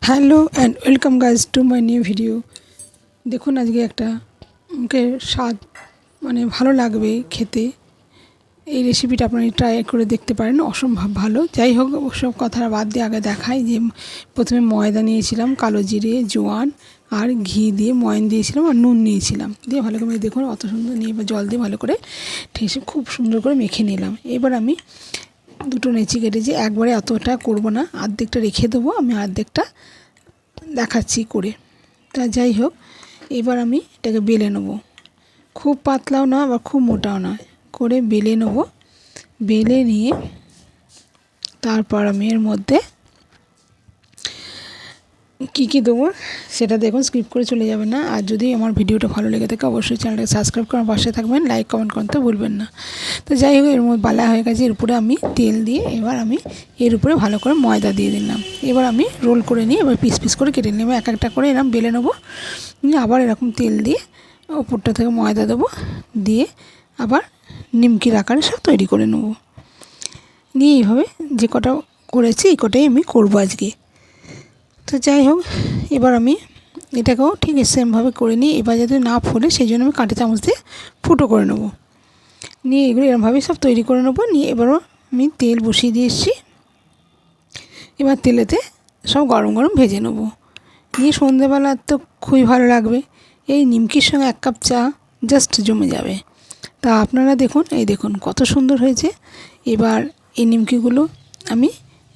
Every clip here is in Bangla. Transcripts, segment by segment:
Hello and welcome guys to my new video. দেখুন আজকে একটা মুখের স্বাদ ভালো লাগবে খেতে। এই রেসিপিটা আপনারা ট্রাই করে দেখতে পারেন, অসম্ভব ভালো। যাই হোক, ওসব কথা বাদ দিয়ে আগে দেখাই যে প্রথমে ময়দা নিয়েছিলাম, কালো জিরে, জোয়ান আর ঘি দিয়ে ময়ন দিয়েছিলাম আর নুন নিয়েছিলাম, দিয়ে ভালো করে দেখুন অত সুন্দর নিয়ে এবার জল দিয়ে ভালো করে ঠেসে খুব সুন্দর করে মেখে নিলাম। এবার আমি দুটো নেচি কেটেছি, একবারে এতটা করব না, অর্ধেকটা রেখে দেবো, আমি অর্ধেকটা দেখাচ্ছি করে। তা যাই হোক, এবার আমি এটাকে বেলে নেবো, খুব পাতলাও না আবার খুব মোটাও নয়, করে বেলে নেবো। বেলে নিয়ে তারপর আমি এর মধ্যে কী দেবো সেটা দেখুন, স্কিপ করে চলে যাবেন না। আর যদি আমার ভিডিওটা ভালো লেগে থাকে অবশ্যই চ্যানেলটাকে সাবস্ক্রাইব করার পাশে থাকবেন, লাইক কমেন্ট করতে ভুলবেন না। তো যাই হোক, এর মধ্যে বালা হয়ে গেছে, এর উপরে আমি তেল দিয়ে এবার আমি এর উপরে ভালো করে ময়দা দিয়ে দিলাম। এবার আমি রোল করে নিয়ে এবার পিস পিস করে কেটে নেবো, এক একটা করে এরকম বেলে নেবো, নিয়ে আবার এরকম তেল দিয়ে ওপরটা থেকে ময়দা দেবো, দিয়ে আবার নিমকির আকারে সব তৈরি করে নেবো। নিয়ে এইভাবে যে কটা করেছি এই কটাই আমি করবো আজকে। তো যাই হোক, এবার আমি এটাকেও ঠিক সেমভাবে করে নিই। এবার যাতে না ফোলে সেই জন্য আমি কাঁটা চামচ দিয়ে ফুটো করে নেবো। নিয়ে এগুলো এরমভাবেই সব তৈরি করে নেবো। নিয়ে এবারও আমি তেল বসিয়ে দিয়ে এসেছি, এবার তেলেতে সব গরম গরম ভেজে নেবো। নিয়ে সন্ধেবেলা তো খুবই ভালো লাগবে, এই নিমকির সঙ্গে 1 কাপ চা জাস্ট জমে যাবে। তা আপনারা দেখুন, এই দেখুন কত সুন্দর হয়েছে। এবার এই নিমকিগুলো আমি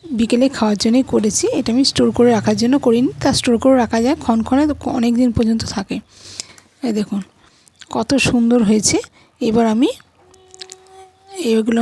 বিকেলে খাওয়ার জন্যই করেছি, এটা আমি স্টোর করে রাখার জন্য করিনি। তা স্টোর করে রাখা যায় ক্ষণক্ষণে, তো অনেক দিন পর্যন্ত থাকে। এই দেখুন কত সুন্দর হয়েছে। এবার আমি এইগুলো